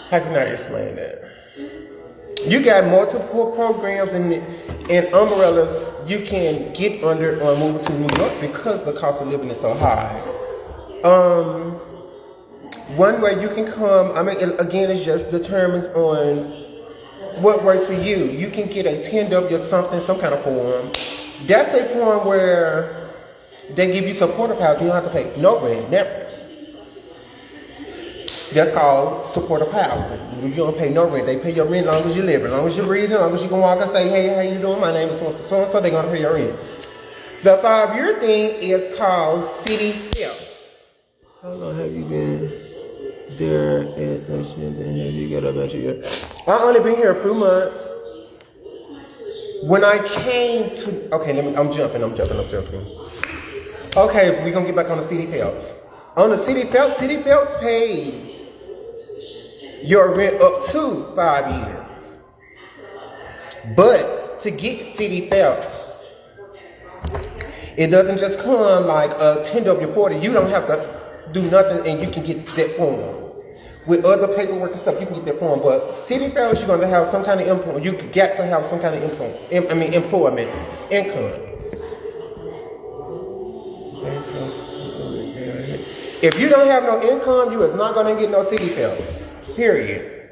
How can I explain that? You got multiple programs and umbrellas you can get under on moving to New York because the cost of living is so high. One way you can come, I mean, again, it just determines on what works for you. You can get a 10W something, some kind of form. That's a form where they give you supportive housing. You don't have to pay no rent, never. That's called supportive housing. You don't pay no rent. They pay your rent as long as you live, as long as you breathe, as long as you can walk and say, hey, how you doing? My name is so-and-so. They're going to pay your rent. The 5-year thing is called CityFHEPS. How long have you been there at that shit? Then have you got up that shit? I only been here a few months. When I came to, okay, I'm jumping. Okay, we're going to get back on the CityFHEPS. On the CityFHEPS pays your rent up to 5 years. But to get CityFHEPS, it doesn't just come like a 10W40. You don't have to do nothing and you can get that form. With other paperwork and stuff, you can get that form. But CityFHEPS, you're going to have some kind of employment. You got to have some kind of employment, income. If you don't have no income, you is not going to get no CityFHEPS. Period.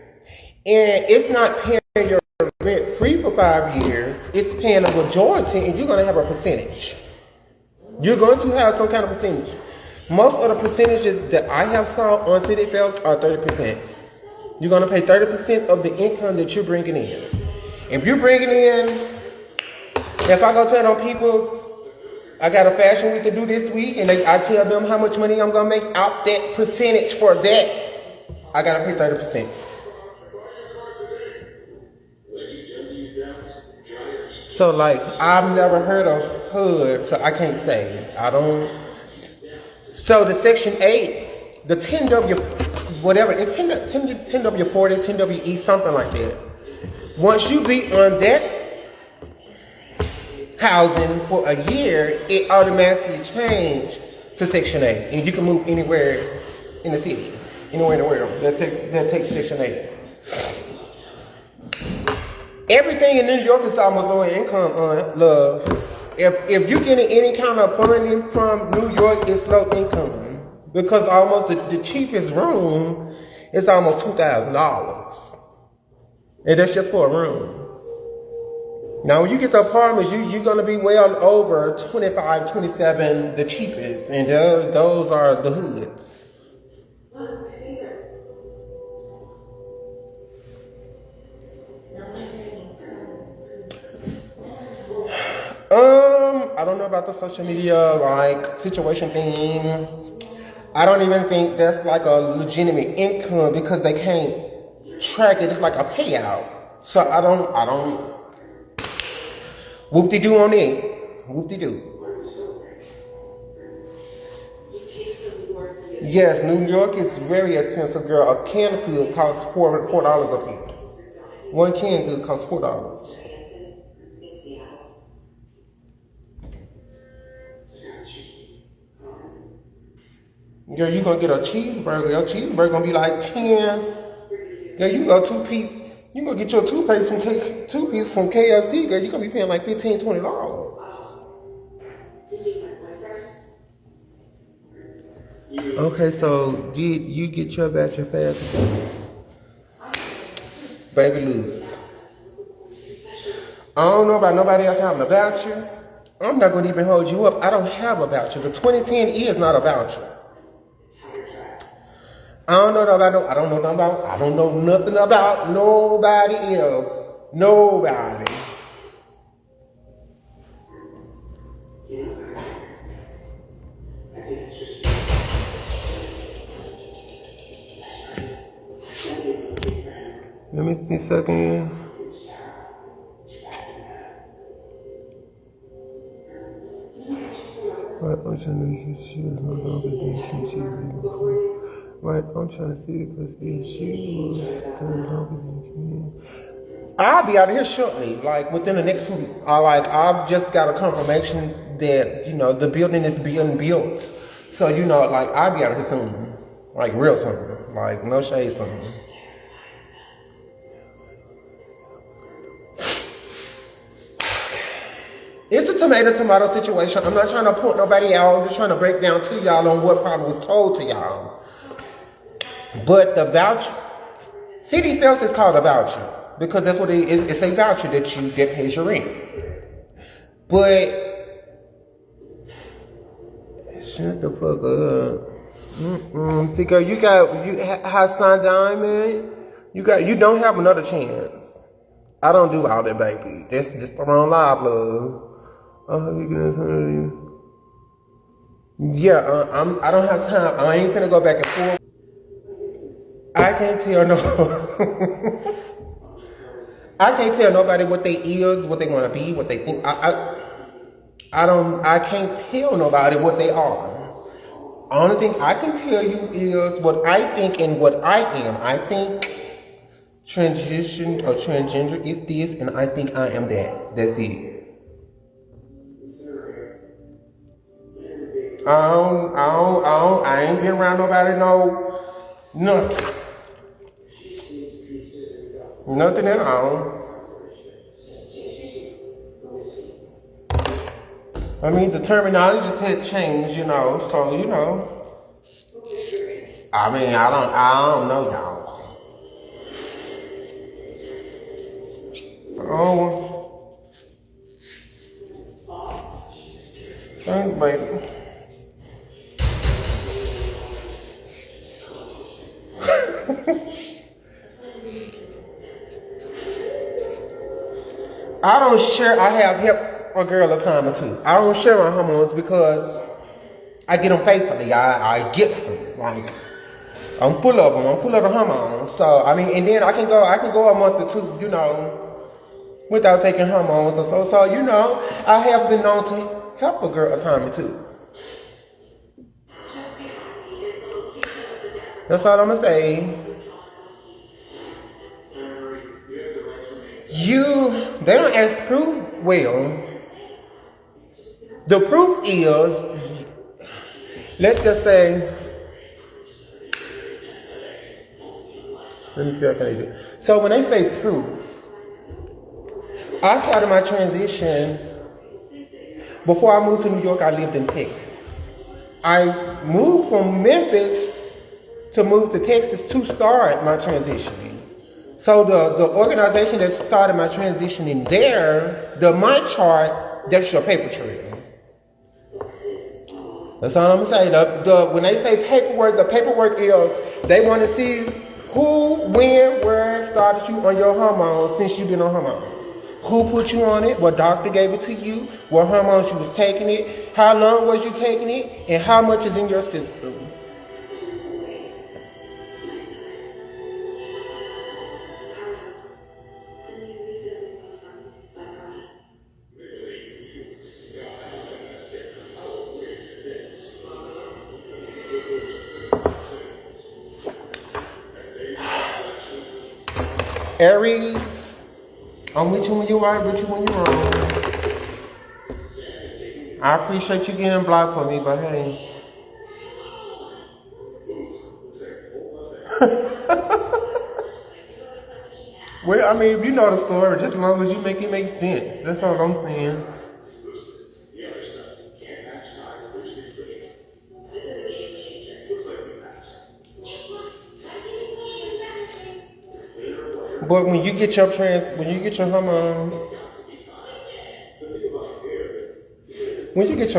And it's not paying your rent free for 5 years. It's paying a majority, and you're going to have a percentage. You're going to have some kind of percentage. Most of the percentages that I have saw on CityFHEPS are 30%. You're going to pay 30% of the income that you're bringing in. If you're bringing in, if I go tell them people, I got a fashion week to do this week, and I tell them how much money I'm going to make out that percentage for that, I got to pay 30%. So, like, I've never heard of HUD, so I can't say. I don't. So, the Section 8, the 10W, whatever, it's 10W40, 10WE, something like that. Once you be on that housing for a year, it automatically changed to Section 8. And you can move anywhere in the city, anywhere in the world that takes Section 8. Everything in New York is almost low income, love. If you're getting any kind of funding from New York, it's low income. Because almost the cheapest room is almost $2,000. And that's just for a room. Now, when you get the apartments, you're going to be well over 25, 27, the cheapest. And those are the hoods. I don't know about the social media, like, situation thing. I don't even think that's like a legitimate income because they can't track it. It's like a payout. So I don't. Whoop-de-doo on it. Whoop-de-doo. Yes, New York is very expensive, girl. A can of food costs $4 a piece. One can of food costs $4. Girl, you gonna get a cheeseburger. Your cheeseburger gonna be like 10. Girl, you go 2-piece. You gonna get your two-piece from KFC, girl. You gonna be paying like $15, $20. Okay, so did you get your voucher fast? Baby, look. I don't know about nobody else having a voucher. I'm not gonna even hold you up. I don't have a voucher. The 2010 is not a voucher. I don't know nothing about nobody else. Nobody. Let me see a second. Right, I'm trying to get she was no longer than she was. Right, I'm trying to see because if she was the longest, I'll be out of here shortly. Like within the next week. I've just got a confirmation that the building is being built. So like I'll be out of here soon, like real soon, like no shade soon. It's a tomato situation. I'm not trying to put nobody out. I'm just trying to break down to y'all on what probably was told to y'all. But the voucher, CityFHEPS is called a voucher because that's what it is. It's a voucher that pays your rent. But shut the fuck up. See, girl, you Hassan Diamond. You don't have another chance. I don't do all that, baby. That's just the wrong live, love. Yeah, I don't have time. I ain't finna go back and forth. I can't tell no. I can't tell nobody what they is, what they want to be, what they think. I can't tell nobody what they are. Only thing I can tell you is what I think and what I am. I think transition or transgender is this, and I think I am that. That's it. I ain't been around nobody, nothing. Nothing at all. I mean, the terminology just had changed, so, I mean, I don't know, y'all. Oh. Thanks, baby. I have helped a girl a time or two. I don't share my hormones because I get them faithfully. I get them. Like, I'm full of them. I'm full of the hormones. So, I mean, and then I can go a month or two, without taking hormones or so. So, I have been known to help a girl a time or two. That's all I'm going to say. They don't ask proof. Well, the proof is, let's just say, let me tell you. So when they say proof, I started my transition before I moved to New York. I lived in Texas. I moved from Memphis to move to Texas to start my transitioning. So the organization that started my transitioning there, my chart, that's your paper trail. That's all I'm gonna say. When they say paperwork, the paperwork is they want to see who, when, where started you on your hormones since you've been on hormones. Who put you on it? What doctor gave it to you? What hormones you was taking it? How long was you taking it? And how much is in your system? Aries, I'm with you when you're right, with you when you're wrong. I appreciate you getting blocked for me, but hey. Well, I mean, if you know the story, just as long as you make it make sense. That's all I'm saying. But when you get your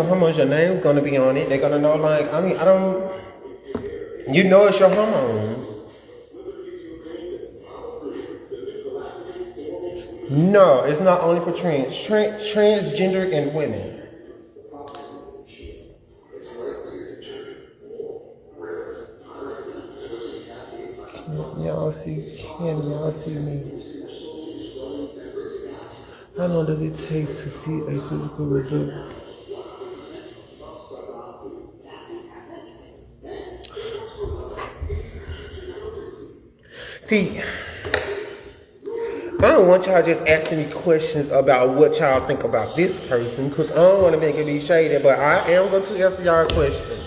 hormones, your name's gonna be on it. They're gonna know, it's your hormones. No, it's not only for transgender and women. Can y'all see me? How long does it take to see a physical result? See, I don't want y'all just asking me questions about what y'all think about this person, because I don't want to make it be shady, but I am going to answer y'all questions.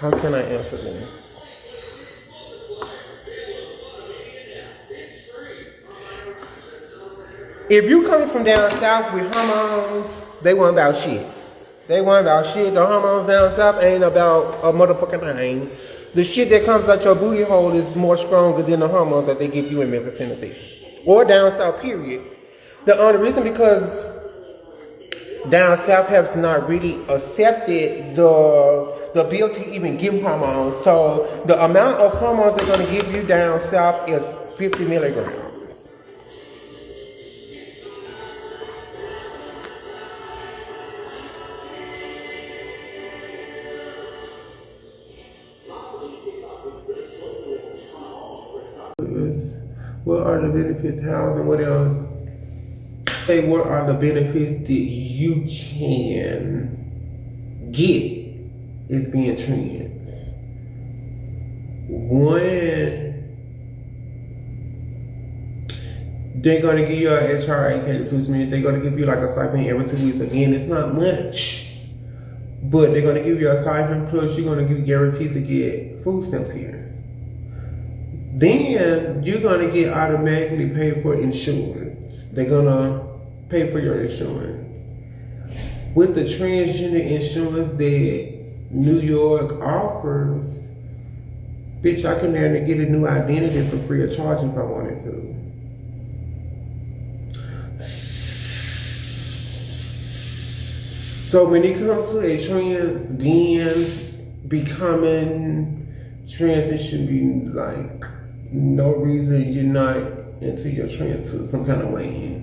How can I answer them? If you coming from down south with hormones, they want about shit. They want about shit. The hormones down south ain't about a motherfucking thing. The shit that comes out your booty hole is more stronger than the hormones that they give you in Memphis, Tennessee. Or down south, period. The only reason because down south has not really accepted the ability to even give hormones. So the amount of hormones they're going to give you down south is 50 milligrams. What are the benefits? How and what else? Say what are the benefits that you can get is being trans? One, they're gonna give you an HRA case, which means they're gonna give you like a stipend every 2 weeks. Again, it's not much, but they're gonna give you a stipend plus you're gonna be guaranteed to get food stamps here. Then you're gonna get automatically paid for insurance. They're gonna pay for your insurance. With the transgender insurance that New York offers, bitch, I can learn to get a new identity for free of charge if I wanted to. So when it comes to a trans being becoming trans, it should be like no reason you're not into your trans to some kind of way.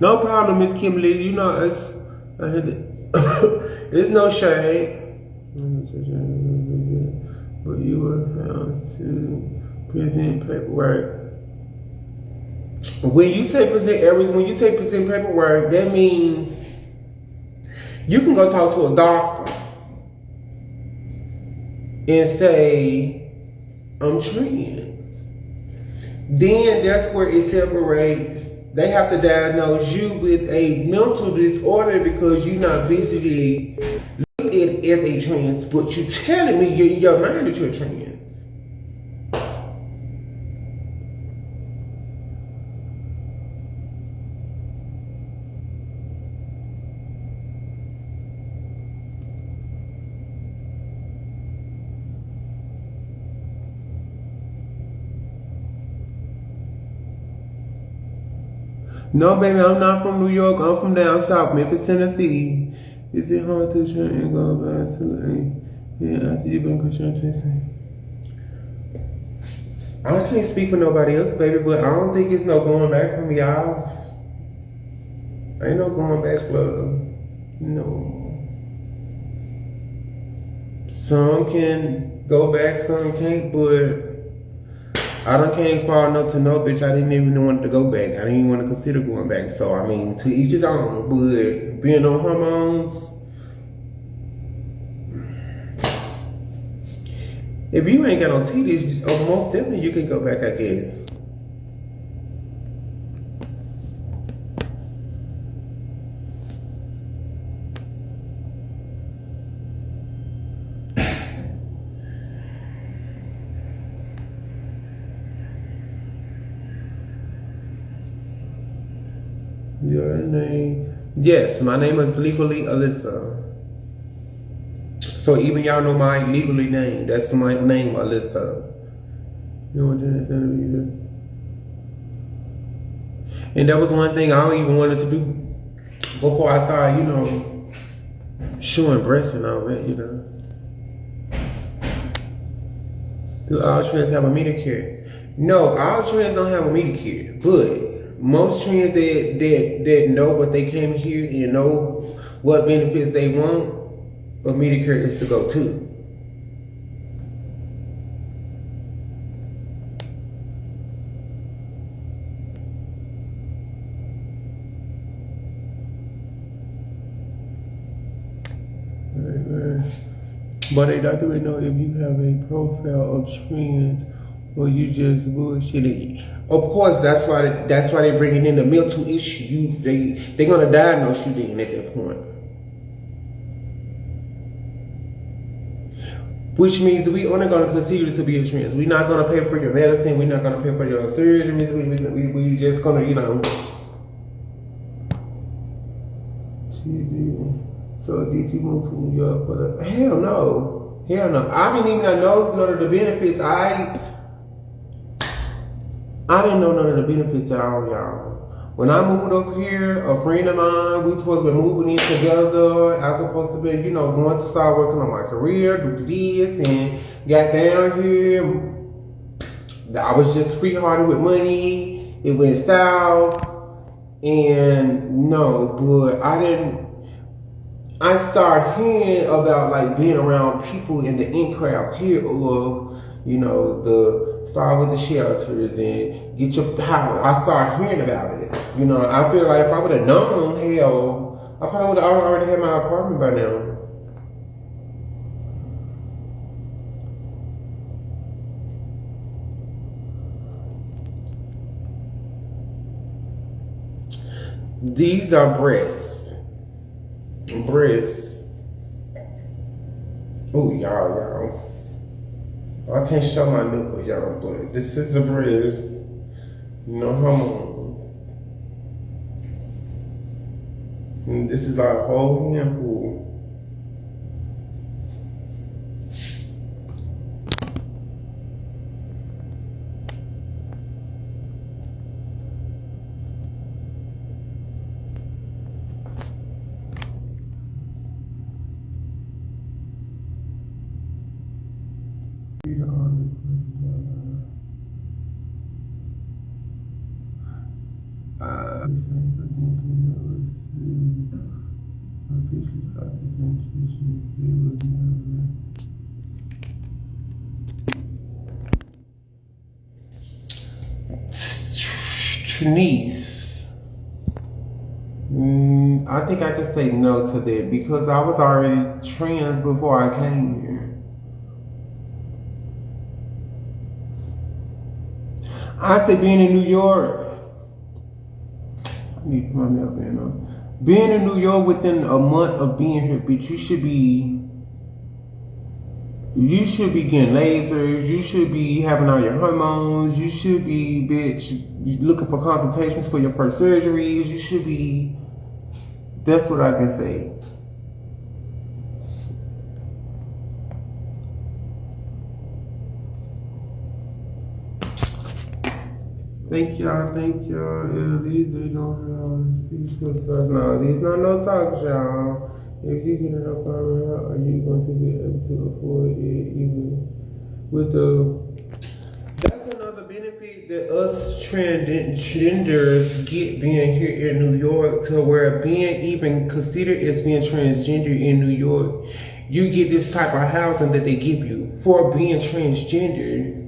No problem, Miss Kimberly. You know it's it's no shade. But you were found to present paperwork. When you say present errors, when you take present paperwork, that means you can go talk to a doctor and say, I'm trans. Then that's where it separates. They have to diagnose you with a mental disorder because you're not visually looked at as a trans, but you're telling me in your mind that you're trans. No, baby, I'm not from New York. I'm from down south, Memphis, Tennessee. Is it hard to try and go back to after you've been concerned testing? I can't speak for nobody else, baby, but I don't think it's no going back from y'all. Ain't no going back, love. No. Some can go back, some can't, but I done came far enough to know, bitch, I didn't even want to go back. I didn't even want to consider going back. So, I mean, to each his own. But being on hormones, if you ain't got no titties, most definitely you can go back, I guess. Your name? Yes, my name is legally Alyssa. So even y'all know my legally name. That's my name, Alyssa. You know what that is? And that was one thing I don't even wanted to do before I started, you know, showing breasts and all that, you know. Do all trans have a Medicare? No, all trans don't have a Medicare, but most trans that know what they came here and know what benefits they want, a Medicare is to go to. But a doctor will know if you have a profile of trans or you just bullshitting. Of course, that's why they're bringing in the mental issue. They're gonna diagnose you then at that point. which means that we only going to consider you to be a trans. We're not going to pay for your medicine. We're not going to pay for your surgery. We just going to, you know. So did you move to New York for the? Hell no. Hell no. I didn't even know none of the benefits. I didn't know none of the benefits at all, y'all. When I moved up here, a friend of mine, we supposed to be moving in together. I was supposed to be, you know, going to start working on my career, do this, and got down here. I was just free-hearted with money. It went south. And no, but I started hearing about like being around people in the in crowd here of, you know, start with the shelters and get your house. I started hearing about it. You know, I feel like if I would have known, hell, I probably would have already had my apartment by now. These are breasts. Breasts. Oh, y'all. I can't show my nipple, y'all, but this is a breast. No hormone. And this is our whole handful. Trinice. I think I can say no to that because I was already trans before I came here. I said being in New York. I need to put my neckband on. Being in New York within a month of being here, bitch, you should be getting lasers, you should be having all your hormones, you should be, bitch, looking for consultations for your first surgeries, you should be, that's what I can say. Thank y'all. Yeah, these they don't see some stuff. No, these not no talks, y'all. If you get an apartment, how are you going to be able to afford it even with the... That's another benefit that us transgenders get being here in New York, to where being even considered as being transgender in New York, you get this type of housing that they give you for being transgender.